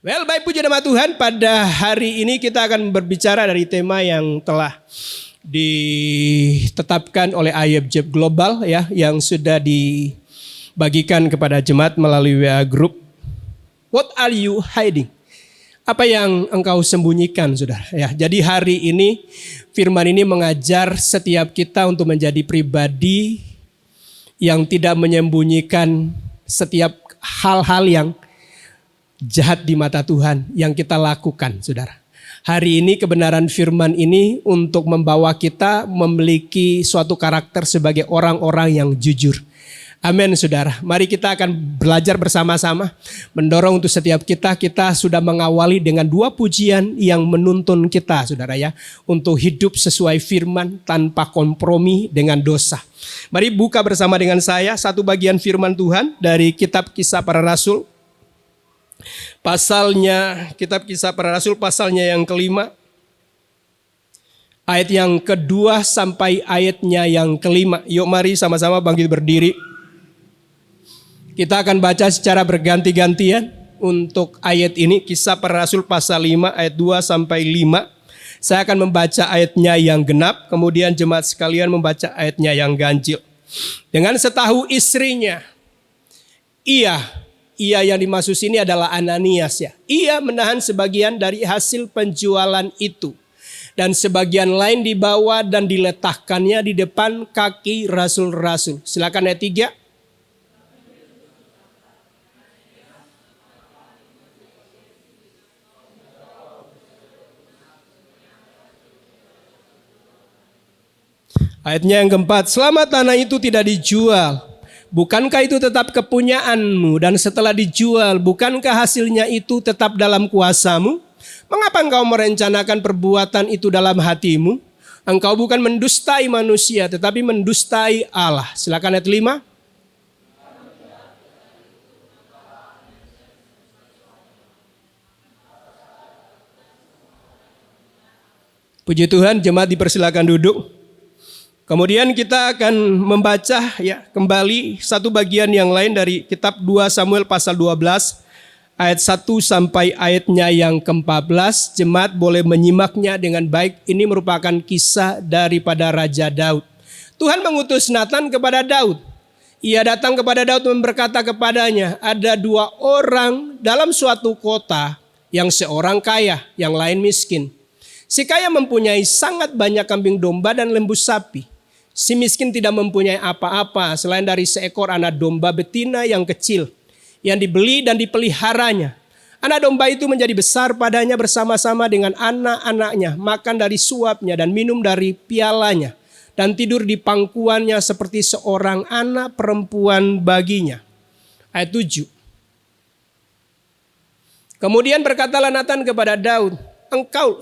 Well, baik, puji nama Tuhan, pada hari ini kita akan berbicara dari tema yang telah ditetapkan oleh IFJ Global ya, yang sudah dibagikan kepada jemaat melalui WA Group. What are you hiding? Apa yang engkau sembunyikan, saudara? Ya, jadi hari ini firman ini mengajar setiap kita untuk menjadi pribadi yang tidak menyembunyikan setiap hal-hal yang jahat di mata Tuhan yang kita lakukan, saudara. Hari ini kebenaran firman ini untuk membawa kita memiliki suatu karakter sebagai orang-orang yang jujur. Amin, saudara. Mari kita akan belajar bersama-sama. Mendorong untuk setiap kita sudah mengawali dengan 2 pujian yang menuntun kita, saudara ya, untuk hidup sesuai firman tanpa kompromi dengan dosa. Mari buka bersama dengan saya satu bagian firman Tuhan dari kitab Kisah Para Rasul. Pasalnya, kitab Kisah Para Rasul pasalnya yang kelima, ayat yang kedua sampai ayatnya yang kelima. Yuk mari sama-sama bangkit berdiri. Kita akan baca secara berganti-gantian untuk ayat ini. Kisah Para Rasul pasal 5 ayat 2 sampai 5. Saya akan membaca ayatnya yang genap, kemudian jemaat sekalian membaca ayatnya yang ganjil. Dengan setahu istrinya, ia yang dimaksud sini adalah Ananias ya. Ia menahan sebagian dari hasil penjualan itu. Dan sebagian lain dibawa dan diletakkannya di depan kaki rasul-rasul. Silakan ayat 3. Ayatnya yang keempat, selama tanah itu tidak dijual, bukankah itu tetap kepunyaanmu? Dan setelah dijual, bukankah hasilnya itu tetap dalam kuasamu? Mengapa engkau merencanakan perbuatan itu dalam hatimu? Engkau bukan mendustai manusia, tetapi mendustai Allah. Silakan ayat 5. Puji Tuhan, jemaat dipersilakan duduk. Kemudian kita akan membaca ya kembali satu bagian yang lain dari kitab 2 Samuel pasal 12 ayat 1 sampai ayatnya yang ke-14. Jemaat boleh menyimaknya dengan baik. Ini merupakan kisah daripada Raja Daud. Tuhan mengutus Nathan kepada Daud. Ia datang kepada Daud dan berkata kepadanya, ada 2 orang dalam suatu kota, yang seorang kaya, yang lain miskin. Si kaya mempunyai sangat banyak kambing domba dan lembu sapi. Si miskin tidak mempunyai apa-apa selain dari seekor anak domba betina yang kecil yang dibeli dan dipeliharanya. Anak domba itu menjadi besar padanya bersama-sama dengan anak-anaknya, makan dari suapnya dan minum dari pialanya, dan tidur di pangkuannya seperti seorang anak perempuan baginya. Ayat 7. Kemudian berkatalah Nathan kepada Daud, engkau,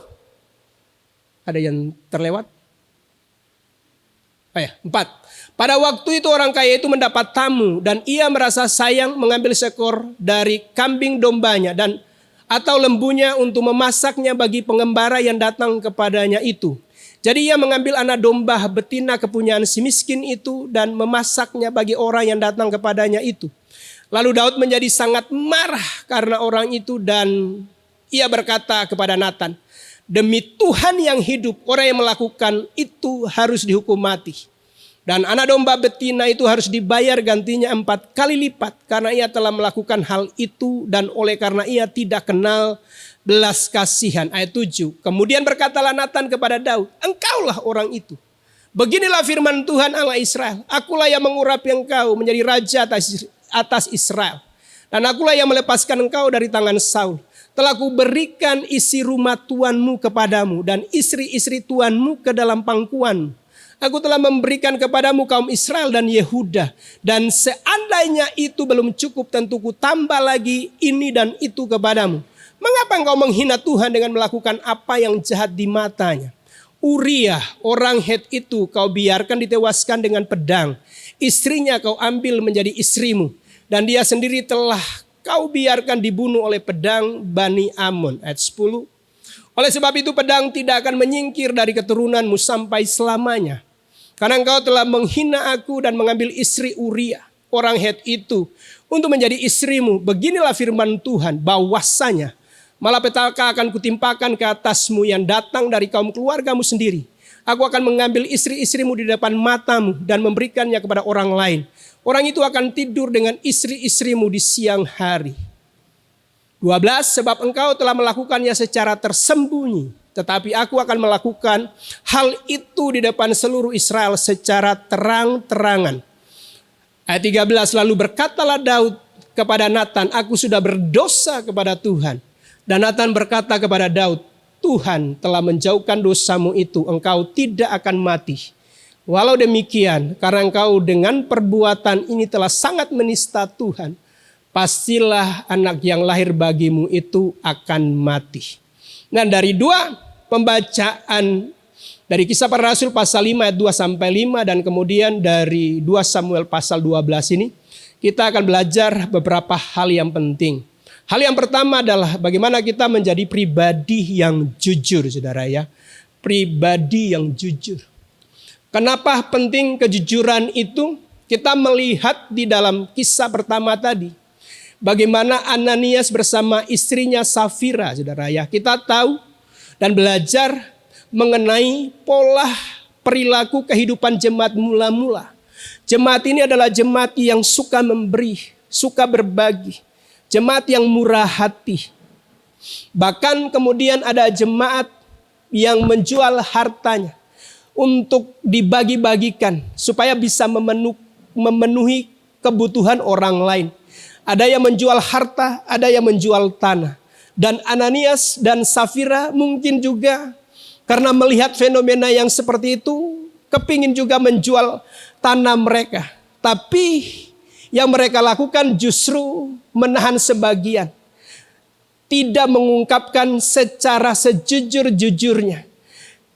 ada yang terlewat? 4. Pada waktu itu orang kaya itu mendapat tamu dan ia merasa sayang mengambil seekor dari kambing dombanya dan atau lembunya untuk memasaknya bagi pengembara yang datang kepadanya itu. Jadi ia mengambil anak domba betina kepunyaan si miskin itu dan memasaknya bagi orang yang datang kepadanya itu. Lalu Daud menjadi sangat marah karena orang itu dan ia berkata kepada Nathan, demi Tuhan yang hidup, orang yang melakukan itu harus dihukum mati. Dan anak domba betina itu harus dibayar gantinya 4 kali lipat karena ia telah melakukan hal itu dan oleh karena ia tidak kenal belas kasihan. Ayat 7. Kemudian berkatalah Nathan kepada Daud, engkaulah orang itu. Beginilah firman Tuhan Allah Israel, akulah yang mengurapi engkau menjadi raja atas Israel. Dan akulah yang melepaskan engkau dari tangan Saul. Telah kuberikan isi rumah tuanmu kepadamu dan istri-istri tuanmu ke dalam pangkuan. Aku telah memberikan kepadamu kaum Israel dan Yehuda. Dan seandainya itu belum cukup, tentu ku tambah lagi ini dan itu kepadamu. Mengapa engkau menghina Tuhan dengan melakukan apa yang jahat di matanya? Uriah orang Het itu kau biarkan ditewaskan dengan pedang. Istrinya kau ambil menjadi istrimu. Dan dia sendiri telah kau biarkan dibunuh oleh pedang Bani Amon. Ayat 10. Oleh sebab itu pedang tidak akan menyingkir dari keturunanmu sampai selamanya. Karena engkau telah menghina aku dan mengambil istri Uriah, orang Het itu untuk menjadi istrimu. Beginilah firman Tuhan, bahwasanya malapetaka akan kutimpakan ke atasmu yang datang dari kaum keluargamu sendiri. Aku akan mengambil istri-istrimu di depan matamu dan memberikannya kepada orang lain. Orang itu akan tidur dengan istri-istrimu di siang hari. 12, sebab engkau telah melakukannya secara tersembunyi, tetapi aku akan melakukan hal itu di depan seluruh Israel secara terang-terangan. Ayat 13, lalu berkatalah Daud kepada Natan, aku sudah berdosa kepada Tuhan. Dan Natan berkata kepada Daud, Tuhan telah menjauhkan dosamu itu, engkau tidak akan mati. Walau demikian, karena engkau dengan perbuatan ini telah sangat menista Tuhan, pastilah anak yang lahir bagimu itu akan mati. Nah, dari dua pembacaan dari Kisah Para Rasul pasal 5 ayat 2-5 dan kemudian dari 2 Samuel pasal 12 ini, kita akan belajar beberapa hal yang penting. Hal yang pertama adalah bagaimana kita menjadi pribadi yang jujur, saudara ya. Pribadi yang jujur. Kenapa penting kejujuran itu? Kita melihat di dalam kisah pertama tadi. Bagaimana Ananias bersama istrinya Safira, saudara ya. Kita tahu dan belajar mengenai pola perilaku kehidupan jemaat mula-mula. Jemaat ini adalah jemaat yang suka memberi, suka berbagi. Jemaat yang murah hati. Bahkan kemudian ada jemaat yang menjual hartanya untuk dibagi-bagikan supaya bisa memenuhi kebutuhan orang lain. Ada yang menjual harta, ada yang menjual tanah. Dan Ananias dan Safira mungkin juga karena melihat fenomena yang seperti itu, kepingin juga menjual tanah mereka. Tapi yang mereka lakukan justru menahan sebagian. Tidak mengungkapkan secara sejujur-jujurnya.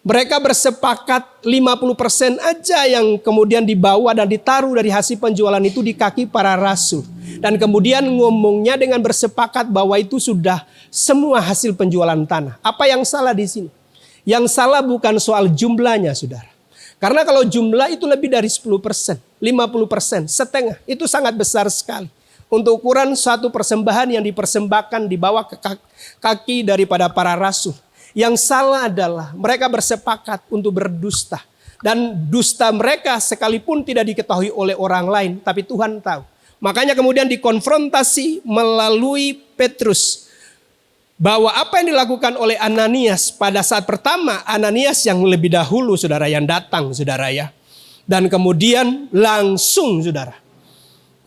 Mereka bersepakat 50% aja yang kemudian dibawa dan ditaruh dari hasil penjualan itu di kaki para rasul. Dan kemudian ngomongnya dengan bersepakat bahwa itu sudah semua hasil penjualan tanah. Apa yang salah di sini? Yang salah bukan soal jumlahnya, saudara. Karena kalau jumlah itu lebih dari 10%, 50%, setengah. Itu sangat besar sekali. Untuk ukuran suatu persembahan yang dipersembahkan dibawa ke kaki daripada para rasul. Yang salah adalah mereka bersepakat untuk berdusta. Dan dusta mereka sekalipun tidak diketahui oleh orang lain, tapi Tuhan tahu. Makanya kemudian dikonfrontasi melalui Petrus. Bahwa apa yang dilakukan oleh Ananias pada saat pertama, Ananias yang lebih dahulu saudara yang datang saudara ya. Dan kemudian langsung saudara.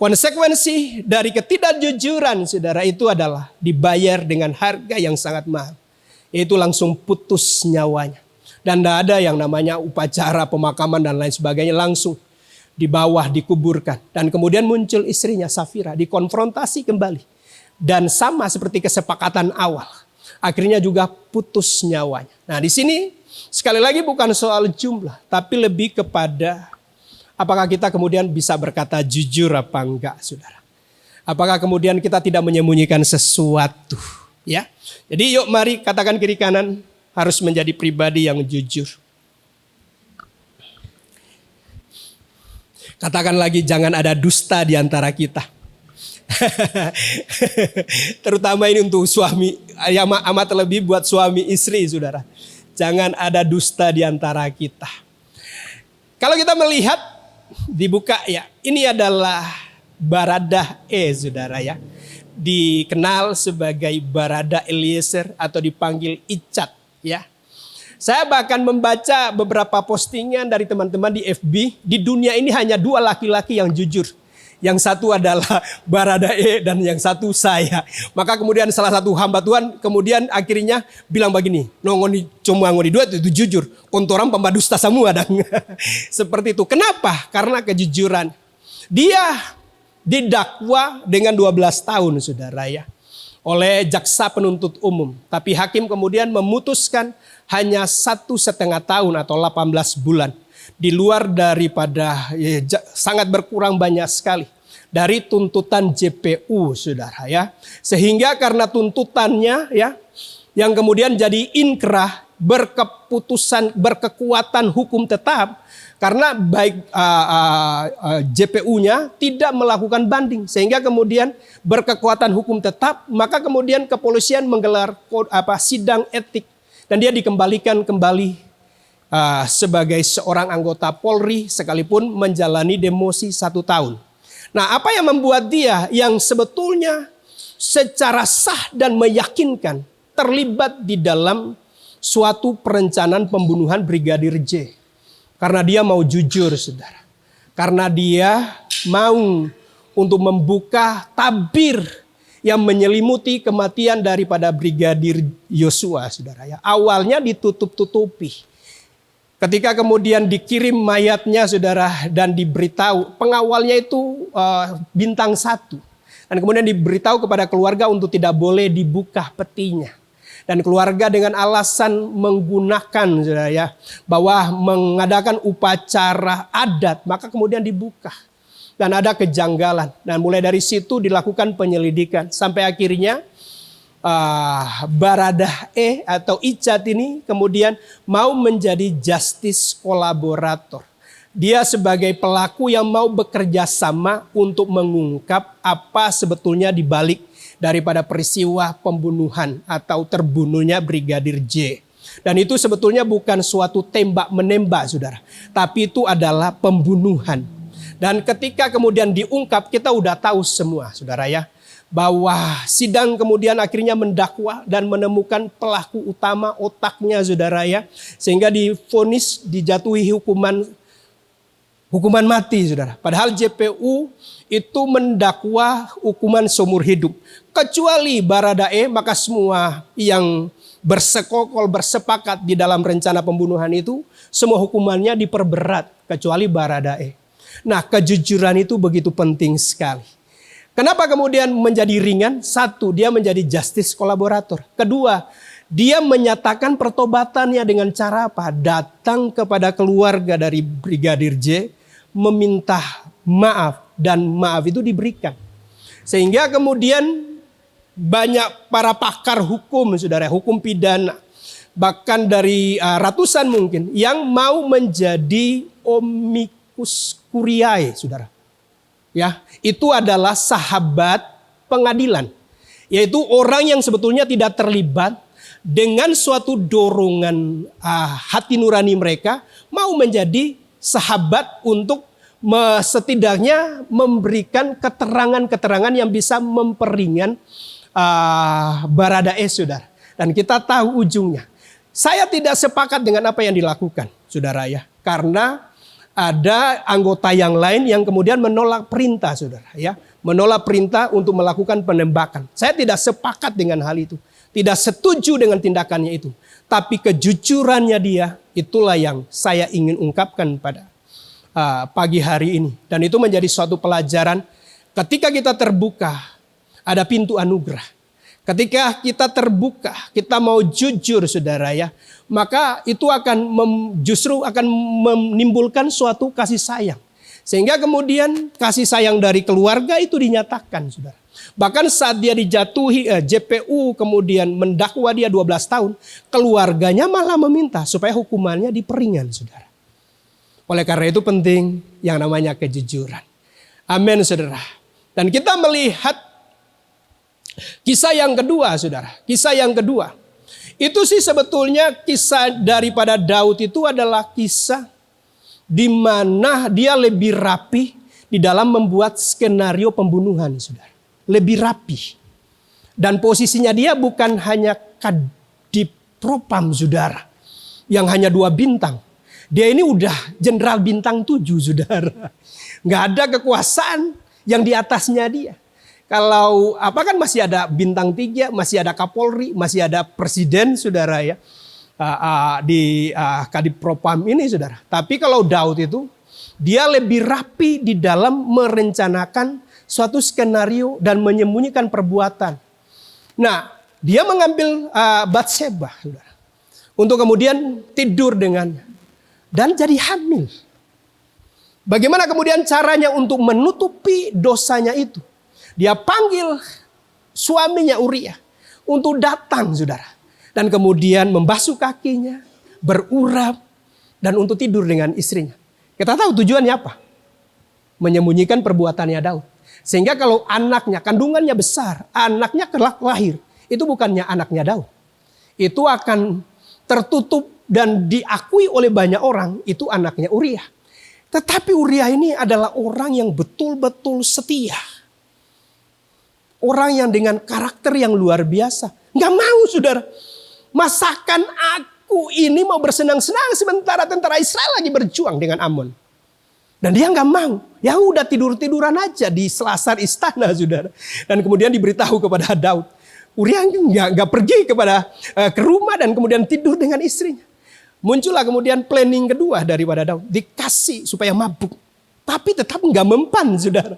Konsekuensi dari ketidakjujuran saudara itu adalah dibayar dengan harga yang sangat mahal. Yaitu langsung putus nyawanya. Dan tidak ada yang namanya upacara pemakaman dan lain sebagainya, langsung di bawah dikuburkan. Dan kemudian muncul istrinya Safira, dikonfrontasi kembali. Dan sama seperti kesepakatan awal. Akhirnya juga putus nyawanya. Nah di sini sekali lagi bukan soal jumlah. Tapi lebih kepada apakah kita kemudian bisa berkata jujur apa enggak saudara. Apakah kemudian kita tidak menyembunyikan sesuatu. Ya. Jadi yuk mari katakan kiri kanan harus menjadi pribadi yang jujur. Katakan lagi jangan ada dusta di antara kita. Terutama ini untuk suami, amat terlebih buat suami istri saudara. Jangan ada dusta di antara kita. Kalau kita melihat dibuka ya, ini adalah Baradae saudara ya. Dikenal sebagai Barada Eliezer atau dipanggil Icat ya. Saya bahkan membaca beberapa postingan dari teman-teman di FB. Di dunia ini hanya 2 laki-laki yang jujur. Yang satu adalah Baradae dan yang satu saya. Maka kemudian salah satu hamba Tuhan kemudian akhirnya bilang begini. Nongoni cuma ngoni dua itu jujur. Kontoran pembadusta semua dan seperti itu. Kenapa? Karena kejujuran. Dia didakwa dengan 12 tahun saudara ya. Oleh jaksa penuntut umum. Tapi hakim kemudian memutuskan hanya 1,5 tahun atau 18 bulan. Di luar daripada sangat berkurang banyak sekali dari tuntutan JPU saudara ya. Sehingga karena tuntutannya ya yang kemudian jadi inkrah berkekuatan hukum tetap karena baik JPU-nya tidak melakukan banding, sehingga kemudian berkekuatan hukum tetap, maka kemudian kepolisian menggelar sidang etik dan dia dikembalikan kembali sebagai seorang anggota Polri sekalipun menjalani demosi 1 tahun. Nah, apa yang membuat dia yang sebetulnya secara sah dan meyakinkan terlibat di dalam suatu perencanaan pembunuhan Brigadir J? Karena dia mau jujur, saudara. Karena dia mau untuk membuka tabir yang menyelimuti kematian daripada Brigadir Yosua, saudara. Ya, awalnya ditutup-tutupi. Ketika kemudian dikirim mayatnya, saudara, dan diberitahu, pengawalnya itu bintang 1. Dan kemudian diberitahu kepada keluarga untuk tidak boleh dibuka petinya. Dan keluarga dengan alasan menggunakan, saudara, ya, bahwa mengadakan upacara adat, maka kemudian dibuka. Dan ada kejanggalan. Dan mulai dari situ dilakukan penyelidikan. Sampai akhirnya Baradae atau Icat ini kemudian mau menjadi justice kolaborator. Dia sebagai pelaku yang mau bekerja sama untuk mengungkap apa sebetulnya dibalik daripada peristiwa pembunuhan atau terbunuhnya Brigadir J. Dan itu sebetulnya bukan suatu tembak-menembak, saudara. Tapi itu adalah pembunuhan. Dan ketika kemudian diungkap, kita udah tahu semua, saudara, ya, bahwa sidang kemudian akhirnya mendakwa dan menemukan pelaku utama otaknya, saudara, ya, sehingga divonis dijatuhi hukuman mati, saudara. Padahal JPU itu mendakwa hukuman seumur hidup. Kecuali Baradae, maka semua yang bersekokol bersepakat di dalam rencana pembunuhan itu semua hukumannya diperberat kecuali Baradae. Nah, kejujuran itu begitu penting sekali. Kenapa kemudian menjadi ringan? 1, dia menjadi justice kolaborator. 2, dia menyatakan pertobatannya dengan cara apa? Datang kepada keluarga dari Brigadir J, meminta maaf, dan maaf itu diberikan. Sehingga kemudian banyak para pakar hukum, saudara, hukum pidana, bahkan dari ratusan mungkin, yang mau menjadi amicus curiae, saudara. Ya, itu adalah sahabat pengadilan, yaitu orang yang sebetulnya tidak terlibat dengan suatu dorongan hati nurani mereka, mau menjadi sahabat untuk setidaknya memberikan keterangan-keterangan yang bisa memperingan Baradae, saudara. Dan kita tahu ujungnya. Saya tidak sepakat dengan apa yang dilakukan, saudara, ya, karena ada anggota yang lain yang kemudian menolak perintah, saudara, ya, menolak perintah untuk melakukan penembakan. Saya tidak sepakat dengan hal itu, tidak setuju dengan tindakannya itu. Tapi kejujurannya dia, itulah yang saya ingin ungkapkan pada pagi hari ini. Dan itu menjadi suatu pelajaran ketika kita terbuka, ada pintu anugerah. Ketika kita terbuka, kita mau jujur, saudara, ya, maka itu akan justru akan menimbulkan suatu kasih sayang. Sehingga kemudian kasih sayang dari keluarga itu dinyatakan, saudara. Bahkan saat dia dijatuhi, JPU kemudian mendakwa dia 12 tahun, keluarganya malah meminta supaya hukumannya diperingan, saudara. Oleh karena itu penting yang namanya kejujuran. Amin, saudara. Dan kita melihat kisah yang kedua, saudara. Kisah yang kedua. Itu sih sebetulnya kisah daripada Daud itu adalah kisah di mana dia lebih rapi di dalam membuat skenario pembunuhan, saudara. Lebih rapi. Dan posisinya dia bukan hanya kadipropam, saudara, yang hanya 2 bintang. Dia ini udah jenderal bintang 7, saudara. Nggak ada kekuasaan yang di atasnya dia. Kalau kan masih ada bintang 3, masih ada Kapolri, masih ada presiden, saudara, ya, di Kadipropam ini, saudara. Tapi kalau Daud itu dia lebih rapi di dalam merencanakan suatu skenario dan menyembunyikan perbuatan. Nah, dia mengambil Batseba, saudara, untuk kemudian tidur dengannya dan jadi hamil. Bagaimana kemudian caranya untuk menutupi dosanya itu? Dia panggil suaminya Uria untuk datang, saudara. Dan kemudian membasuh kakinya, berurap, dan untuk tidur dengan istrinya. Kita tahu tujuannya apa? Menyembunyikan perbuatannya Daud. Sehingga kalau anaknya, kandungannya besar, anaknya kelak lahir, itu bukannya anaknya Daud. Itu akan tertutup dan diakui oleh banyak orang, itu anaknya Uria. Tetapi Uria ini adalah orang yang betul-betul setia. Orang yang dengan karakter yang luar biasa. Nggak mau, saudara. Masakan aku ini mau bersenang-senang sementara tentara Israel lagi berjuang dengan Amon. Dan dia nggak mau. Ya udah tidur-tiduran aja di selasar istana, saudara. Dan kemudian diberitahu kepada Daud. Uria nggak pergi ke rumah dan kemudian tidur dengan istrinya. Muncullah kemudian planning kedua daripada Daud. Dikasih supaya mabuk. Tapi tetap nggak mempan, saudara.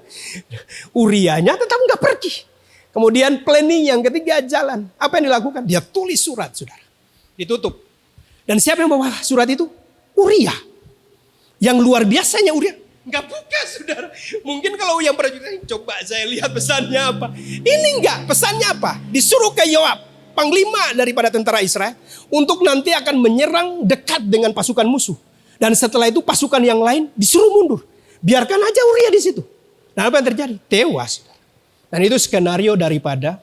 Urianya tetap nggak pergi. Kemudian planning yang ketiga jalan. Apa yang dilakukan? Dia tulis surat, saudara. Ditutup. Dan siapa yang bawa surat itu? Uria. Yang luar biasanya Uria. Nggak buka, saudara. Mungkin kalau yang pernah coba saya lihat pesannya apa. Ini enggak, pesannya apa? Disuruh ke Yoab, panglima daripada tentara Israel. Untuk nanti akan menyerang dekat dengan pasukan musuh. Dan setelah itu pasukan yang lain disuruh mundur. Biarkan aja Uria di situ. Nah, apa yang terjadi? Tewas, saudara. Dan itu skenario daripada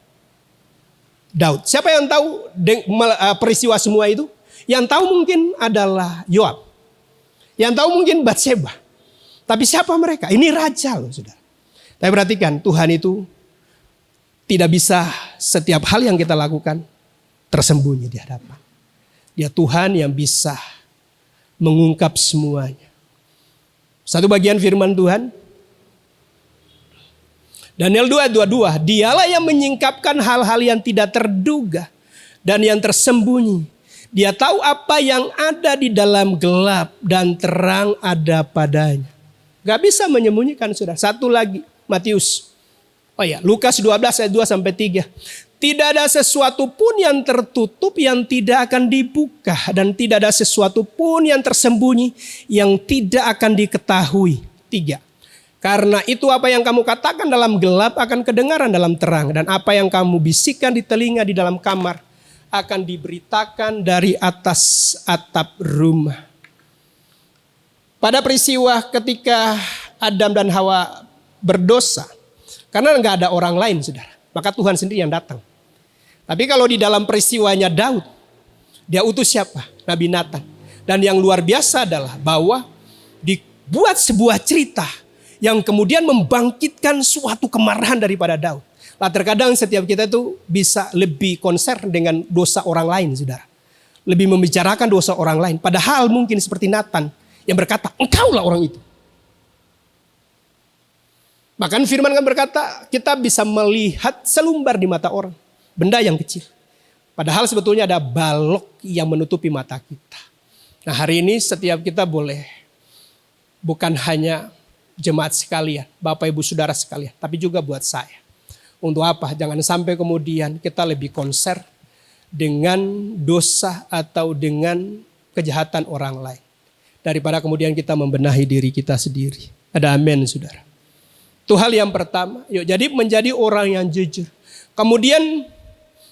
Daud. Siapa yang tahu peristiwa semua itu? Yang tahu mungkin adalah Yoab. Yang tahu mungkin Batseba. Tapi siapa mereka? Ini raja loh, saudara. Tapi perhatikan, Tuhan itu tidak bisa setiap hal yang kita lakukan tersembunyi di hadapan. Dia Tuhan yang bisa mengungkap semuanya. Satu bagian firman Tuhan. Daniel 2:22, dialah yang menyingkapkan hal-hal yang tidak terduga dan yang tersembunyi. Dia tahu apa yang ada di dalam gelap dan terang ada padanya. Gak bisa menyembunyikan, saudara. Satu lagi, Matius. Lukas 12 ayat 2-3. Tidak ada sesuatu pun yang tertutup yang tidak akan dibuka. Dan tidak ada sesuatu pun yang tersembunyi yang tidak akan diketahui. 3. Karena itu apa yang kamu katakan dalam gelap akan kedengaran dalam terang. Dan apa yang kamu bisikkan di telinga di dalam kamar akan diberitakan dari atas atap rumah. Pada peristiwa ketika Adam dan Hawa berdosa. Karena enggak ada orang lain, saudara. Maka Tuhan sendiri yang datang. Tapi kalau di dalam peristiwanya Daud, dia utus siapa? Nabi Nathan. Dan yang luar biasa adalah bahwa dibuat sebuah cerita yang kemudian membangkitkan suatu kemarahan daripada Daud. Lah terkadang setiap kita itu bisa lebih concern dengan dosa orang lain, saudara. Lebih membicarakan dosa orang lain. Padahal mungkin seperti Nathan yang berkata, engkaulah orang itu. Bahkan firman kan berkata, kita bisa melihat selumbar di mata orang. Benda yang kecil. Padahal sebetulnya ada balok yang menutupi mata kita. Nah hari ini setiap kita boleh, bukan hanya jemaat sekalian, Bapak Ibu Saudara sekalian, tapi juga buat saya. Untuk apa? Jangan sampai kemudian kita lebih konser dengan dosa atau dengan kejahatan orang lain. Daripada kemudian kita membenahi diri kita sendiri. Ada amin, saudara. Itu hal yang pertama. Yuk, jadi menjadi orang yang jujur. Kemudian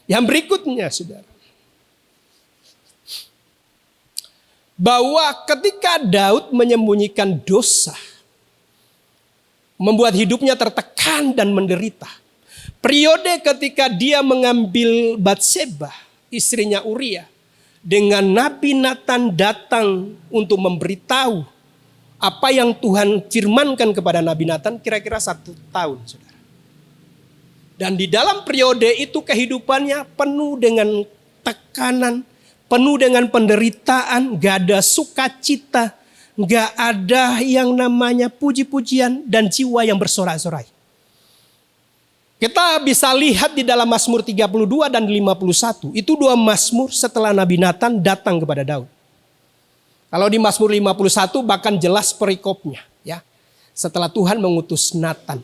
yang berikutnya, saudara. Bahwa ketika Daud menyembunyikan dosa, membuat hidupnya tertekan dan menderita. Periode ketika dia mengambil Batseba, istrinya Uria, dengan Nabi Nathan datang untuk memberitahu apa yang Tuhan firmankan kepada Nabi Nathan, kira-kira 1 tahun, saudara. Dan di dalam periode itu kehidupannya penuh dengan tekanan, penuh dengan penderitaan, gak ada sukacita, gak ada yang namanya puji-pujian dan jiwa yang bersorak-sorai. Kita bisa lihat di dalam Mazmur 32 dan 51. Itu 2 Mazmur setelah Nabi Nathan datang kepada Daud. Kalau di Mazmur 51 bahkan jelas perikopnya. Ya. Setelah Tuhan mengutus Nathan.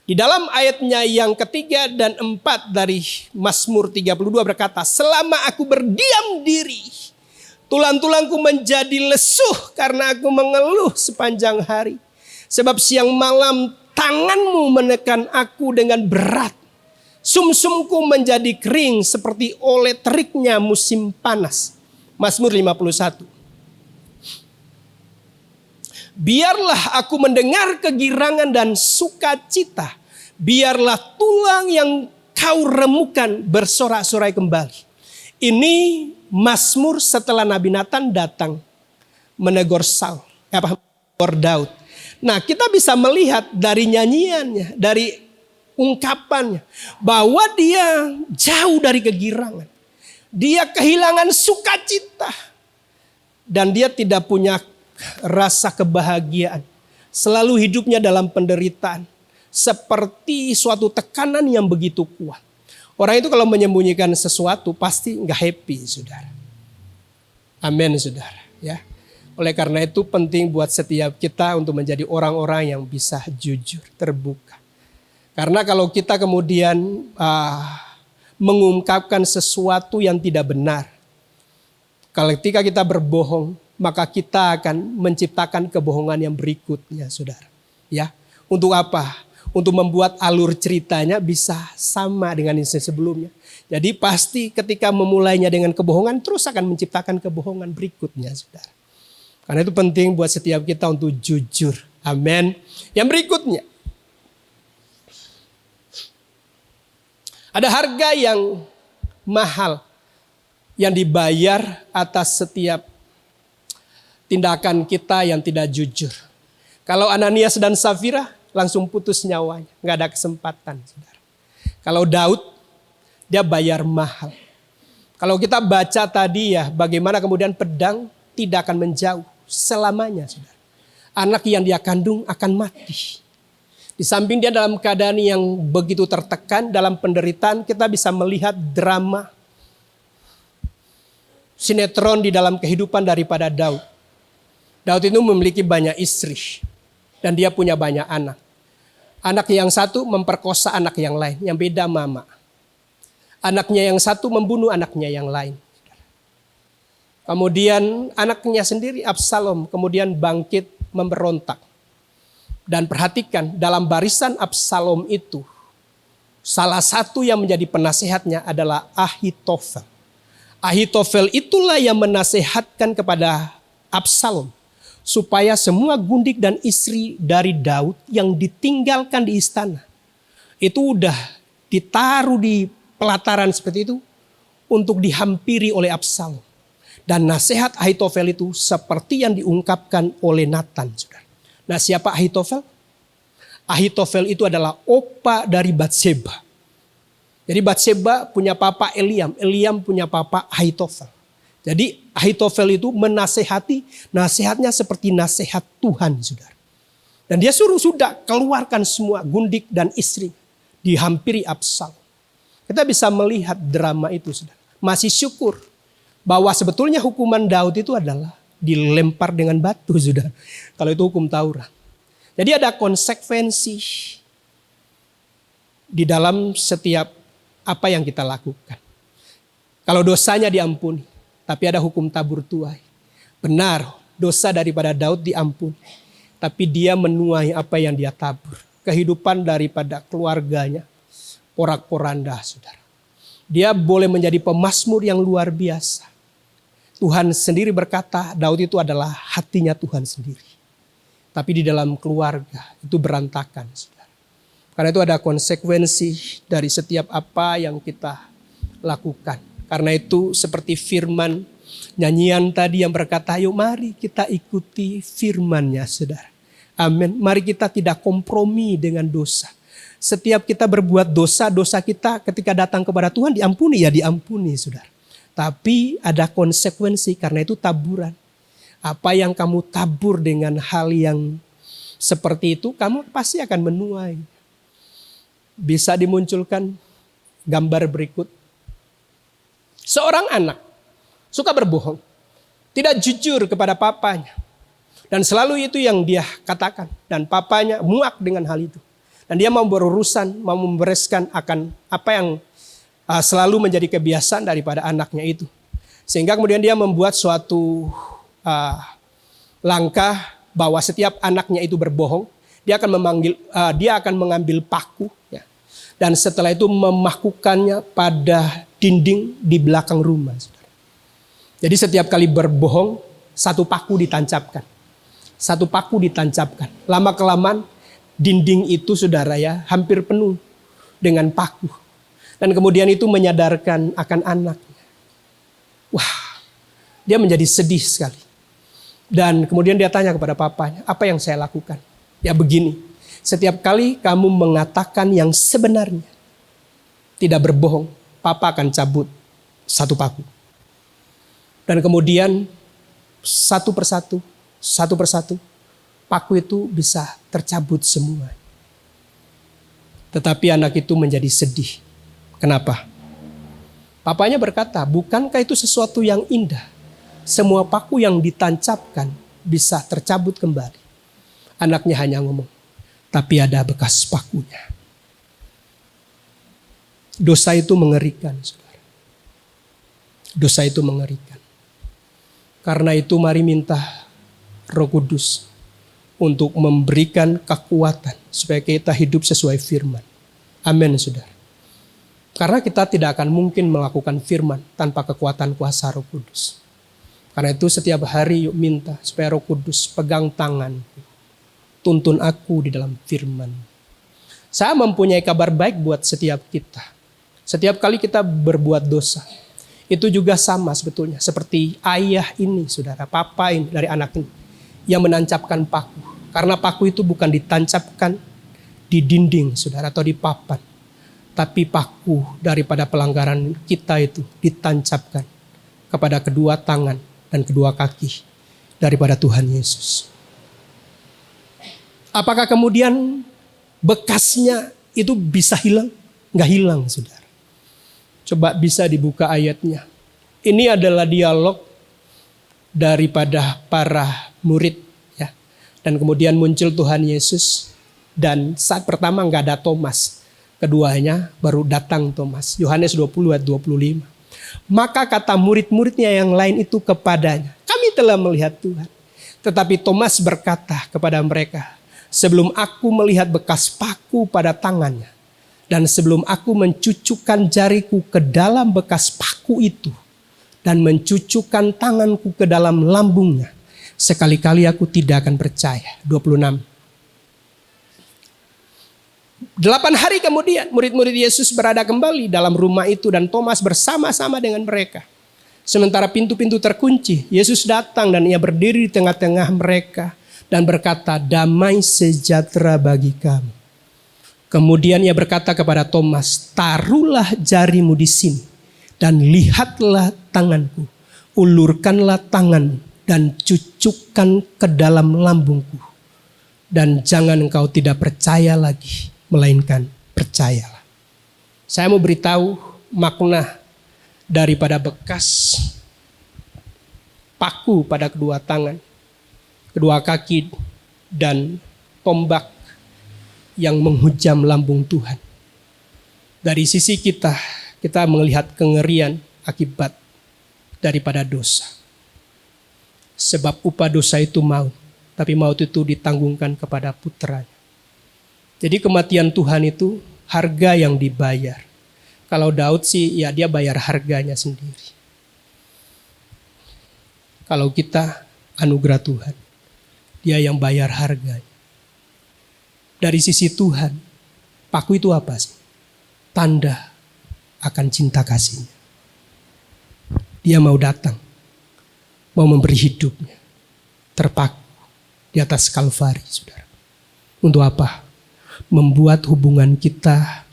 Di dalam ayatnya yang ketiga dan 4 dari Mazmur 32 berkata, selama aku berdiam diri, tulang-tulangku menjadi lesuh karena aku mengeluh sepanjang hari. Sebab siang malam tanganmu menekan aku dengan berat. Sumsumku menjadi kering seperti oleh teriknya musim panas. Mazmur 51. Biarlah aku mendengar kegirangan dan sukacita. Biarlah tulang yang kau remukan bersorak-sorai kembali. Ini Mazmur setelah Nabi Nathan datang menegur Daud. Nah, kita bisa melihat dari nyanyiannya, dari ungkapannya, bahwa dia jauh dari kegirangan. Dia kehilangan sukacita. Dan dia tidak punya rasa kebahagiaan. Selalu hidupnya dalam penderitaan. Seperti suatu tekanan yang begitu kuat. Orang itu kalau menyembunyikan sesuatu pasti nggak happy, saudara. Amin, saudara. Ya. Oleh karena itu penting buat setiap kita untuk menjadi orang-orang yang bisa jujur, terbuka. Karena kalau kita kemudian mengungkapkan sesuatu yang tidak benar, ketika kita berbohong, maka kita akan menciptakan kebohongan yang berikutnya, saudara. Ya, untuk apa? Untuk membuat alur ceritanya bisa sama dengan yang sebelumnya. Jadi pasti ketika memulainya dengan kebohongan, terus akan menciptakan kebohongan berikutnya, saudara. Karena itu penting buat setiap kita untuk jujur. Amin. Yang berikutnya, ada harga yang mahal yang dibayar atas setiap tindakan kita yang tidak jujur. Kalau Ananias dan Safira langsung putus nyawanya, nggak ada kesempatan, saudara. Kalau Daud, dia bayar mahal. Kalau kita baca tadi ya, bagaimana kemudian pedang tidak akan menjauh selamanya, saudara. Anak yang dia kandung akan mati. Di samping dia dalam keadaan yang begitu tertekan, dalam penderitaan, kita bisa melihat drama sinetron di dalam kehidupan daripada Daud. Daud itu memiliki banyak istri. Dan dia punya banyak anak. Anak yang satu memperkosa anak yang lain, yang beda mama. Anaknya yang satu membunuh anaknya yang lain. Kemudian anaknya sendiri Absalom kemudian bangkit memberontak. Dan perhatikan dalam barisan Absalom itu, salah satu yang menjadi penasehatnya adalah Ahitofel. Ahitofel itulah yang menasehatkan kepada Absalom. Supaya semua gundik dan istri dari Daud yang ditinggalkan di istana. Itu udah ditaruh di pelataran seperti itu. Untuk dihampiri oleh Absalom. Dan nasihat Ahitofel itu seperti yang diungkapkan oleh Nathan. Nah, siapa Ahitofel? Ahitofel itu adalah opa dari Batseba. Jadi Batseba punya papa Eliam. Eliam punya papa Ahitofel. Jadi Ahitofel itu menasehati, nasihatnya seperti nasihat Tuhan, saudara. Dan dia sudah keluarkan semua gundik dan istri. Dihampiri Absalom. Kita bisa melihat drama itu, saudara. Masih syukur bahwa sebetulnya hukuman Daud itu adalah dilempar dengan batu, saudara. Kalau itu hukum Taurat. Jadi ada konsekuensi di dalam setiap apa yang kita lakukan. Kalau dosanya diampuni. Tapi ada hukum tabur tuai. Benar, dosa daripada Daud diampuni. Tapi dia menuai apa yang dia tabur. Kehidupan daripada keluarganya porak-poranda, saudara. Dia boleh menjadi pemazmur yang luar biasa. Tuhan sendiri berkata, Daud itu adalah hatinya Tuhan sendiri. Tapi di dalam keluarga itu berantakan, saudara. Karena itu ada konsekuensi dari setiap apa yang kita lakukan. Karena itu seperti firman nyanyian tadi yang berkata, ayo mari kita ikuti firman-Nya, saudara. Amin. Mari kita tidak kompromi dengan dosa. Setiap kita berbuat dosa, dosa kita ketika datang kepada Tuhan diampuni, ya diampuni, saudara. Tapi ada konsekuensi karena itu taburan. Apa yang kamu tabur dengan hal yang seperti itu, kamu pasti akan menuai. Bisa dimunculkan gambar berikut. Seorang anak suka berbohong, tidak jujur kepada papanya. Dan selalu itu yang dia katakan. Dan papanya muak dengan hal itu. Dan dia mau berurusan, mau membereskan akan apa yang selalu menjadi kebiasaan daripada anaknya itu. Sehingga kemudian dia membuat suatu langkah bahwa setiap anaknya itu berbohong, dia akan mengambil paku, ya. Dan setelah itu memakukannya pada dinding di belakang rumah. Saudara. Jadi setiap kali berbohong, satu paku ditancapkan. Satu paku ditancapkan. Lama-kelamaan dinding itu saudara ya hampir penuh dengan paku. Dan kemudian itu menyadarkan akan anaknya. Wah, dia menjadi sedih sekali. Dan kemudian dia tanya kepada papanya, apa yang saya lakukan? Ya begini, setiap kali kamu mengatakan yang sebenarnya, tidak berbohong, papa akan cabut satu paku. Dan kemudian satu persatu, paku itu bisa tercabut semua. Tetapi anak itu menjadi sedih. Kenapa? Papanya berkata, bukankah itu sesuatu yang indah? Semua paku yang ditancapkan bisa tercabut kembali. Anaknya hanya ngomong, tapi ada bekas pakunya. Dosa itu mengerikan, saudara. Dosa itu mengerikan. Karena itu mari minta Roh Kudus untuk memberikan kekuatan supaya kita hidup sesuai firman. Amin, saudara. Karena kita tidak akan mungkin melakukan firman tanpa kekuatan kuasa Roh Kudus. Karena itu setiap hari yuk minta supaya Roh Kudus pegang tanganku. Tuntun aku di dalam firman. Saya mempunyai kabar baik buat setiap kita. Setiap kali kita berbuat dosa, itu juga sama sebetulnya. Seperti ayah ini, saudara, papa ini dari anak ini, yang menancapkan paku. Karena paku itu bukan ditancapkan di dinding, saudara, atau di papan. Tapi paku daripada pelanggaran kita itu ditancapkan kepada kedua tangan dan kedua kaki daripada Tuhan Yesus. Apakah kemudian bekasnya itu bisa hilang? Nggak hilang, saudara. Coba bisa dibuka ayatnya. Ini adalah dialog daripada para murid. Ya. Dan kemudian muncul Tuhan Yesus. Dan saat pertama nggak ada Thomas. Keduanya baru datang Thomas. Yohanes 20 ayat 25. Maka kata murid-muridnya yang lain itu kepadanya, kami telah melihat Tuhan. Tetapi Thomas berkata kepada mereka, sebelum aku melihat bekas paku pada tangannya, dan sebelum aku mencucukkan jariku ke dalam bekas paku itu, dan mencucukkan tanganku ke dalam lambungnya, sekali-kali aku tidak akan percaya. 26. 8 hari kemudian murid-murid Yesus berada kembali dalam rumah itu dan Thomas bersama-sama dengan mereka. Sementara pintu-pintu terkunci, Yesus datang dan ia berdiri di tengah-tengah mereka dan berkata, damai sejahtera bagi kamu. Kemudian ia berkata kepada Thomas, taruhlah jarimu di sini dan lihatlah tanganku. Ulurkanlah tangan dan cucukkan ke dalam lambungku. Dan jangan engkau tidak percaya lagi, melainkan percayalah. Saya mau beritahu makna daripada bekas paku pada kedua tangan, kedua kaki, dan tombak yang menghujam lambung Tuhan. Dari sisi kita melihat kengerian akibat daripada dosa. Sebab upah dosa itu maut, tapi maut itu ditanggungkan kepada putranya. Jadi kematian Tuhan itu harga yang dibayar. Kalau Daud sih ya dia bayar harganya sendiri. Kalau kita anugerah Tuhan, dia yang bayar harganya. Dari sisi Tuhan, paku itu apa sih? Tanda akan cinta kasihnya. Dia mau datang, mau memberi hidupnya, terpaku di atas Kalvari, saudara. Untuk apa? Membuat hubungan kita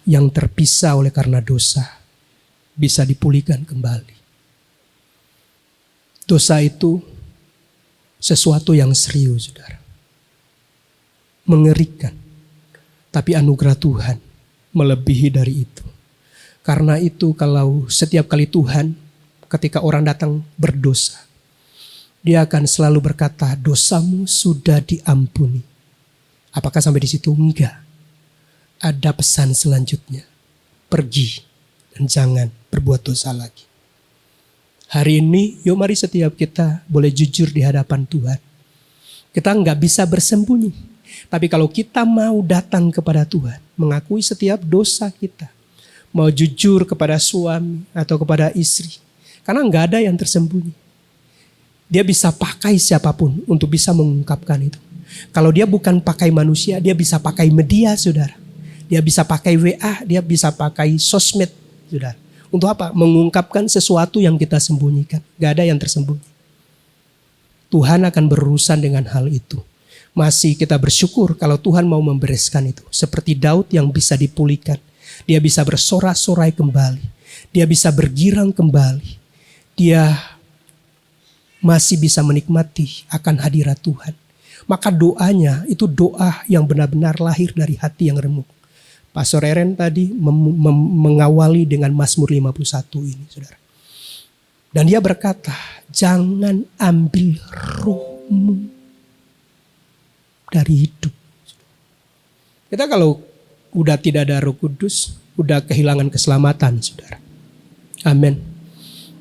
yang terpisah oleh karena dosa bisa dipulihkan kembali. Dosa itu sesuatu yang serius, saudara. Mengerikan. Tapi anugerah Tuhan melebihi dari itu. Karena itu kalau setiap kali Tuhan ketika orang datang berdosa, dia akan selalu berkata, dosamu sudah diampuni. Apakah sampai di situ? Enggak. Ada pesan selanjutnya. Pergi dan jangan berbuat dosa lagi. Hari ini, yuk mari setiap kita boleh jujur di hadapan Tuhan. Kita enggak bisa bersembunyi. Tapi kalau kita mau datang kepada Tuhan, mengakui setiap dosa kita. Mau jujur kepada suami atau kepada istri. Karena nggak ada yang tersembunyi. Dia bisa pakai siapapun untuk bisa mengungkapkan itu. Kalau dia bukan pakai manusia, dia bisa pakai media, saudara. Dia bisa pakai WA, dia bisa pakai sosmed, saudara. Untuk apa? Mengungkapkan sesuatu yang kita sembunyikan. Gak ada yang tersembunyi. Tuhan akan berurusan dengan hal itu. Masih kita bersyukur kalau Tuhan mau membereskan itu. Seperti Daud yang bisa dipulihkan. Dia bisa bersorak-sorai kembali. Dia bisa bergirang kembali. Dia masih bisa menikmati akan hadirat Tuhan. Maka doanya itu doa yang benar-benar lahir dari hati yang remuk. Pastor Eren tadi mengawali dengan Mazmur 51 ini, saudara. Dan dia berkata, jangan ambil rohmu dari hidup. Kita kalau udah tidak ada Roh Kudus, udah kehilangan keselamatan, saudara. Amin.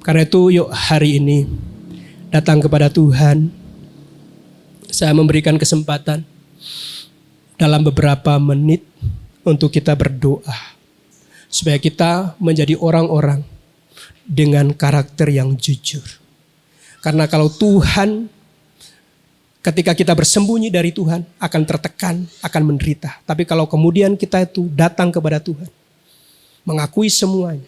Karena itu yuk hari ini datang kepada Tuhan. Saya memberikan kesempatan dalam beberapa menit untuk kita berdoa. Supaya kita menjadi orang-orang dengan karakter yang jujur. Karena kalau Tuhan, ketika kita bersembunyi dari Tuhan, akan tertekan, akan menderita. Tapi kalau kemudian kita itu datang kepada Tuhan, mengakui semuanya,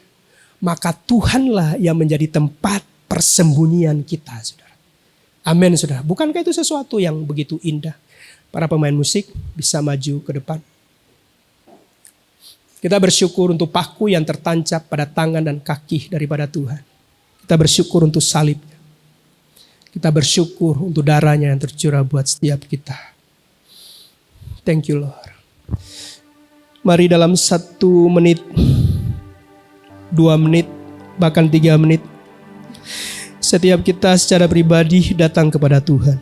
maka Tuhanlah yang menjadi tempat persembunyian kita, saudara. Amin, saudara. Bukankah itu sesuatu yang begitu indah? Para pemain musik bisa maju ke depan. Kita bersyukur untuk paku yang tertancap pada tangan dan kaki daripada Tuhan. Kita bersyukur untuk salibnya. Kita bersyukur untuk darahnya yang tercurah buat setiap kita. Thank you, Lord. Mari dalam 1 menit, 2 menit, bahkan 3 menit. Setiap kita secara pribadi datang kepada Tuhan.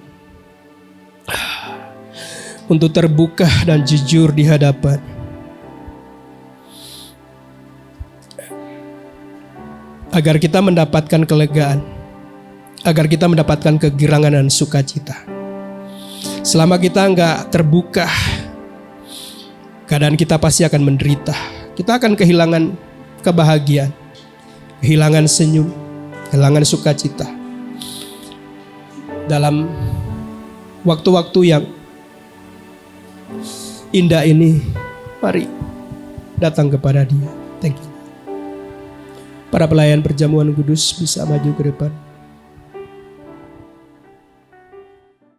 Untuk terbuka dan jujur di hadapan. Agar kita mendapatkan kelegaan. Agar kita mendapatkan kegirangan dan sukacita. Selama kita enggak terbuka, keadaan kita pasti akan menderita. Kita akan kehilangan kebahagiaan. Kehilangan senyum. Kehilangan sukacita. Dalam waktu-waktu yang indah ini, mari datang kepada Dia. Thank you. Para pelayan perjamuan kudus bisa maju ke depan.